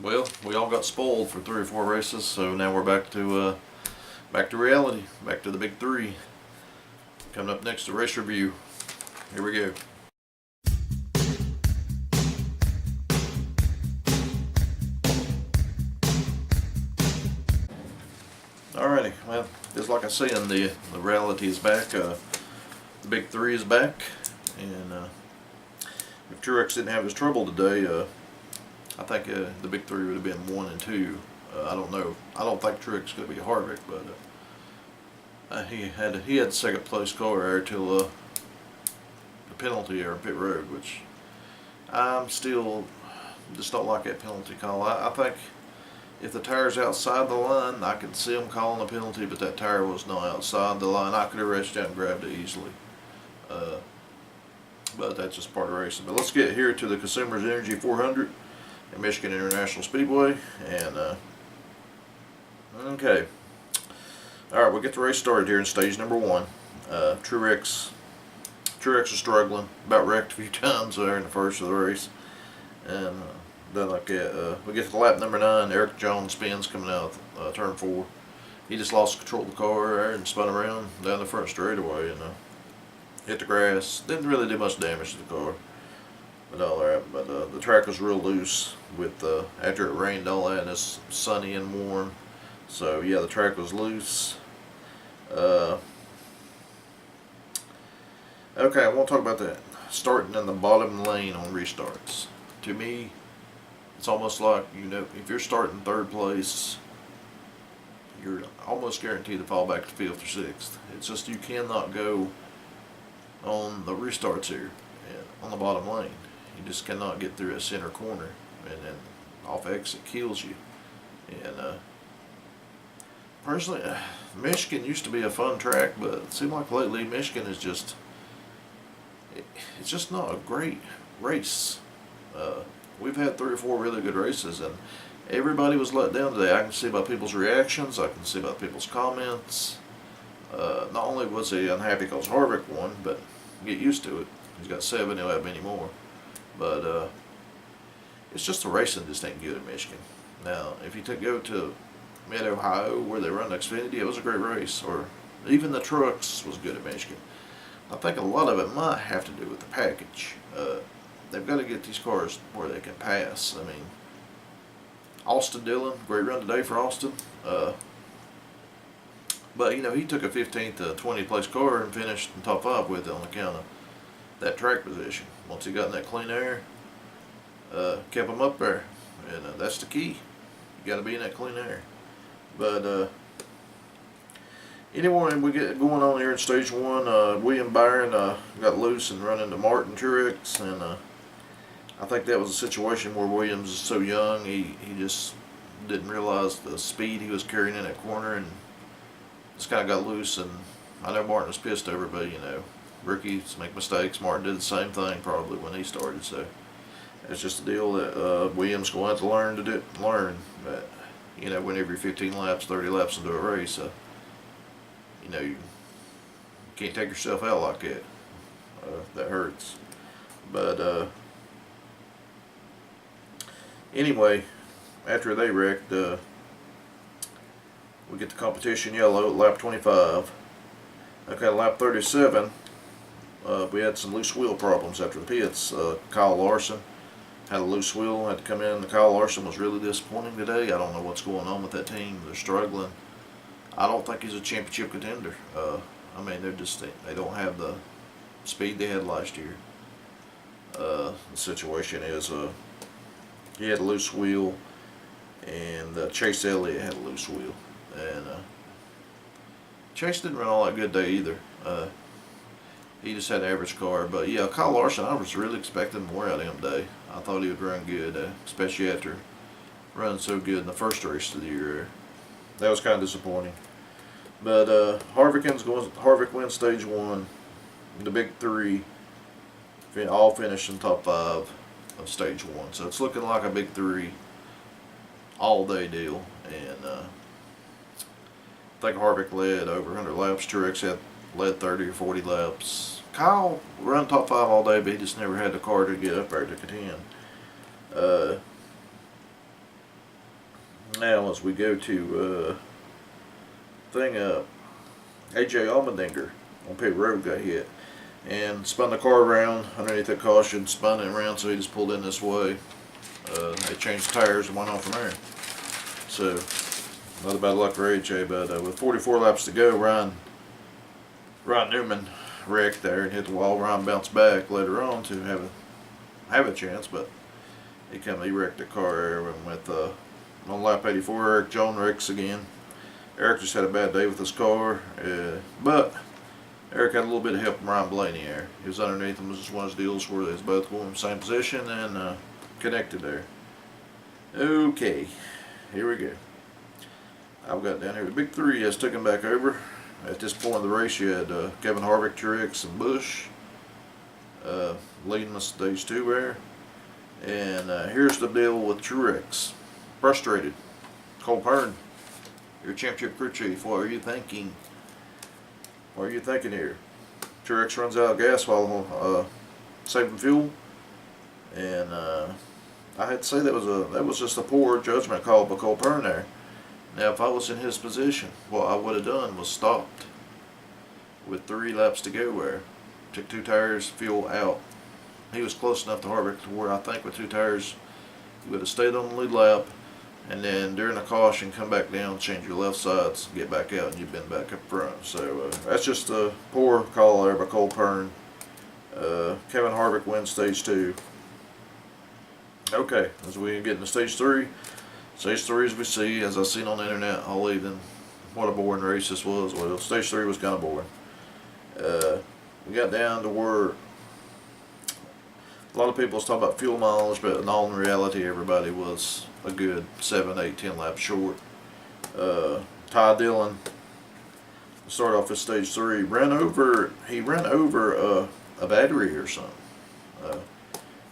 Well, we all got spoiled for 3 or 4 races, so now we're back to reality, back to the big three. Coming up next, the race review. Here we go. Alrighty, well, just like I said, the reality is back. The big three is back, and if Truex didn't have his trouble today, I think the big three would have been 1 and 2. I don't know. I don't think Truex going to be Harvick, but he had second place car there till the penalty there in pit road, which I'm still just don't like that penalty call. I think if the tire's outside the line, I can see them calling a penalty, but that tire was not outside the line. I could have reached out and grabbed it easily. But that's just part of racing. But let's get here to the Consumers Energy 400 at Michigan International Speedway. And okay, all right, we'll get the race started here in stage number 1. Truex is struggling, about wrecked a few times there in the first of the race, and then like that, we get to lap number 9. Eric Jones spins coming out of turn 4. He just lost control of the car there and spun around down the front straightaway and hit the grass. Didn't really do much damage to the car, but all that. But the track was real loose with after it rained all that, and it's sunny and warm. So yeah, the track was loose. Okay, I want to talk about that. Starting in the bottom lane on restarts. To me, it's almost like, if you're starting 3rd place, you're almost guaranteed to fall back to 5th or 6th. It's just you cannot go on the restarts here on the bottom lane. You just cannot get through a center corner, and then off exit kills you. And personally, Michigan used to be a fun track, but it seems like lately Michigan is just, it's just not a great race. We've had 3 or 4 really good races, and everybody was let down today. I can see by people's reactions, I can see by people's comments. Not only was he unhappy because Harvick won, but get used to it. He's got 7, he'll have many more. But it's just the racing just ain't good in Michigan. Now, if you go to Mid-Ohio where they run Xfinity, it was a great race. Or even the trucks was good at Michigan. I think a lot of it might have to do with the package. They've got to get these cars where they can pass. I mean, Austin Dillon, great run today for Austin. But he took a 15th to 20th place car and finished in top 5 with it on account of that track position. Once he got in that clean air, kept him up there, and that's the key. You got to be in that clean air. But anyway, we get going on here in stage 1. William Byron got loose and run into Martin Truex, and I think that was a situation where Williams is so young, he just didn't realize the speed he was carrying in that corner, and just kind of got loose. And I know Martin was pissed over, but rookies make mistakes. Martin did the same thing probably when he started, so it's just a deal that Williams going to have to learn. But whenever you're 15 laps, 30 laps into a race, you can't take yourself out like that. That hurts. But anyway, after they wrecked, we get the competition yellow at lap 25. Okay, lap 37, we had some loose wheel problems after the pits. Kyle Larson had a loose wheel, had to come in. Kyle Larson was really disappointing today. I don't know what's going on with that team. They're struggling. I don't think he's a championship contender. I mean, they don't have the speed they had last year. The situation is he had a loose wheel, and Chase Elliott had a loose wheel, and Chase didn't run all that good day either. He just had an average car. But yeah, Kyle Larson, I was really expecting more out of him today. I thought he would run good, especially after running so good in the first race of the year. That was kind of disappointing. But Harvick wins stage 1. The big 3 all finished in top 5 of stage 1. So it's looking like a big 3 all day deal. And I think Harvick led over 100 laps. Truex led 30 or 40 laps. Kyle run top 5 all day, but he just never had the car to get up there to contend. now as we go to AJ Allmendinger on pit road got hit and spun the car around underneath the caution, spun it around, so he just pulled in this way. They changed the tires and went on from there. So, not bad luck for AJ, but with 44 laps to go, Ryan Newman wrecked there and hit the wall. Ryan bounced back later on to have a chance, but he wrecked the car and with on lap 84, Eric Jones wrecks again. Eric just had a bad day with his car, but Eric had a little bit of help from Ryan Blaney there. He was underneath him. It was just one of those deals where they was both going in the same position and connected there. Okay, here we go. I've got down here the big three has took him back over. At this point of the race, you had Kevin Harvick, Truex, and Busch leading the stage 2 there. And here's the deal with Truex. Frustrated. Cole Pearn, your championship crew chief. What are you thinking? What are you thinking here? Truex runs out of gas while saving fuel, and I had to say that was just a poor judgment call by Cole Pearn there. Now, if I was in his position, what I would have done was stopped with 3 laps to go there. Took 2 tires, fuel out. He was close enough to Harvick to where I think with 2 tires, he would have stayed on the lead lap, and then during the caution, come back down, change your left sides, get back out, and you've been back up front. So that's just a poor call there by Cole Pearn. Kevin Harvick wins stage 2. Okay, as we get into stage 3. Stage 3, as we see, as I've seen on the internet all evening, what a boring race this was. Well, stage 3 was kind of boring. We got down to where a lot of people was talking about fuel mileage, but in all reality, everybody was a good 7, 8, 10 laps short. Ty Dillon started off at stage 3. He ran over a battery or something.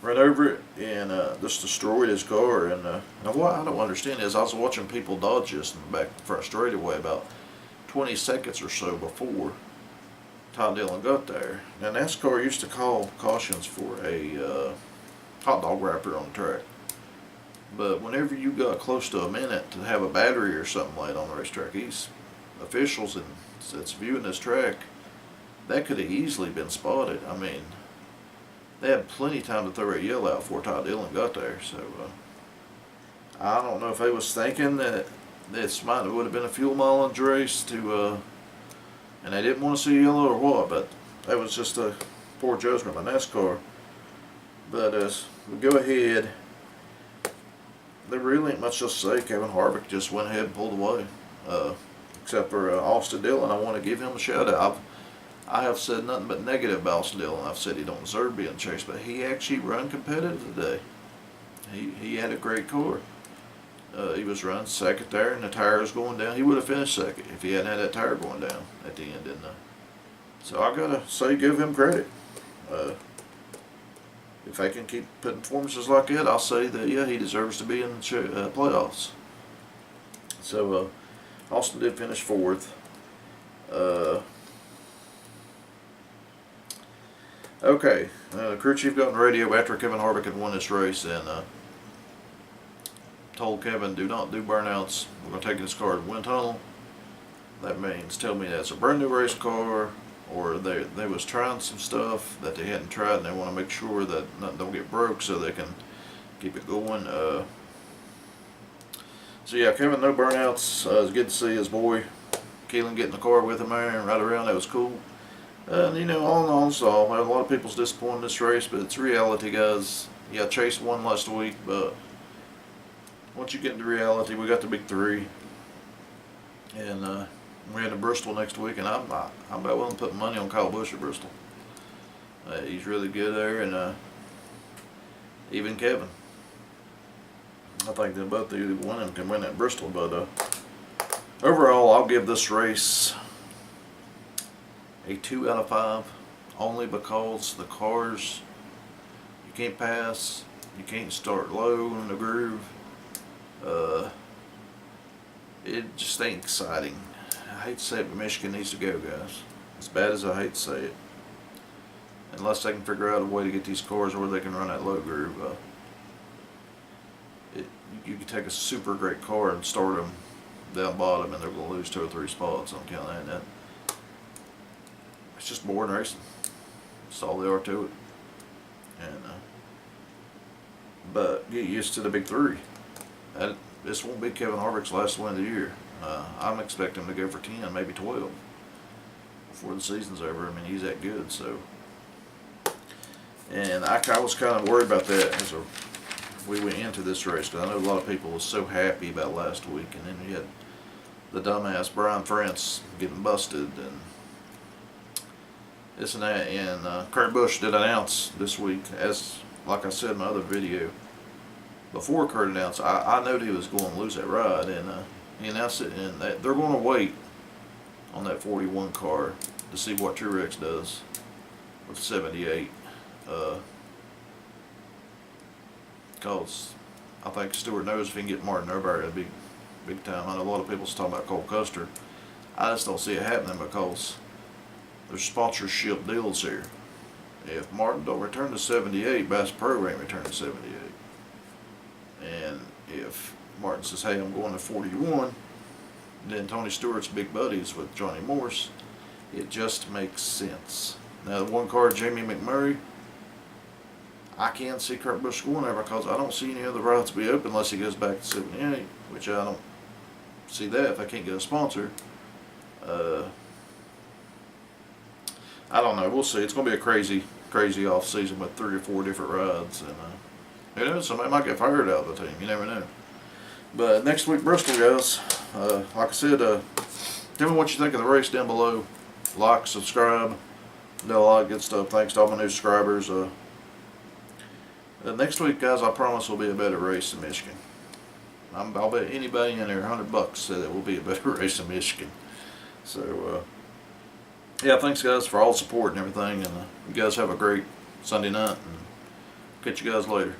Ran over it and just destroyed his car. And now what I don't understand is I was watching people dodge this in the back front straightaway about 20 seconds or so before Ty Dillon got there. Now NASCAR used to call cautions for a hot dog wrapper on the track. But whenever you got close to a minute to have a battery or something laid on the racetrack, officials that's viewing this track, that could have easily been spotted. I mean, they had plenty of time to throw a yell out before Ty Dillon got there. So I don't know if they was thinking that this would have been a fuel mileage race to, and they didn't want to see yellow or what. But that was just a poor judgment by NASCAR. But as we go ahead, there really ain't much to say. Kevin Harvick just went ahead and pulled away. Except for Austin Dillon, I want to give him a shout out. I have said nothing but negative about Austin Dillon. I've said he don't deserve being chased, but he actually run competitive today. He had a great car. He was running second there, and the tire was going down. He would have finished second if he hadn't had that tire going down at the end, didn't he? So I gotta say, give him credit. If they can keep putting performances like that, I'll say that yeah, he deserves to be in the playoffs. So Austin did finish 4th. Okay, crew chief got on the radio after Kevin Harvick had won this race and told Kevin, do not do burnouts. We're going to take this car to the wind tunnel. That means tell me that's a brand new race car, or they was trying some stuff that they hadn't tried and they want to make sure that nothing don't get broke so they can keep it going. So yeah, Kevin, no burnouts. It was good to see his boy Keelan get in the car with him there and ride around. That was cool. And you know, all in all, so a lot of people's disappointed in this race, but it's reality, guys. Yeah, Chase won last week, but once you get into reality, we got the big 3, and we're heading to Bristol next week, and I'm about willing to put money on Kyle Busch at Bristol. He's really good there, and even Kevin. I think that both of you can win at Bristol, but overall, I'll give this race a 2 out of 5, only because the cars, you can't pass, you can't start low in the groove. It just ain't exciting. I hate to say it, but Michigan needs to go, guys. As bad as I hate to say it. Unless they can figure out a way to get these cars where they can run that low groove. You you could take a super great car and start them down bottom, and they're going to lose 2 or 3 spots on account of that. It's just boring racing. That's all there are to it. And but get used to the big 3. This won't be Kevin Harvick's last win of the year. I'm expecting him to go for 10, maybe 12 before the season's over. I mean, he's that good. So, and I was kind of worried about that as we went into this race, because I know a lot of people was so happy about last week, and then you had the dumbass Brian France getting busted and this and that. And Kurt Busch did announce this week, as like I said in my other video, before Kurt announced, I knew he was going to lose that ride, and he announced it, and they're going to wait on that 41 car to see what Truex does with 78. Because I think Stewart knows if he can get Martin Oberg, it'd be big time. I know a lot of people's talking about Cole Custer. I just don't see it happening, because there's sponsorship deals here. If Martin don't return to 78, Bass Pro ain't return to 78. And if Martin says, hey, I'm going to 41, then Tony Stewart's big buddies with Johnny Morse, it just makes sense. Now, the one car, Jamie McMurray, I can't see Kurt Busch going there, because I don't see any other routes be open unless he goes back to 78, which I don't see that if I can't get a sponsor. I don't know. We'll see. It's going to be a crazy, crazy off season with 3 or 4 different rides, and who knows? Somebody might get fired out of the team. You never know. But next week, Bristol, guys. Like I said, tell me what you think of the race down below. Like, subscribe, do a lot of good stuff. Thanks to all my new subscribers. Next week, guys, I promise will be a better race in Michigan. I'll bet anybody in there $100 said it will be a better race in Michigan. So, yeah, thanks, guys, for all the support and everything. And you guys have a great Sunday night. And catch you guys later.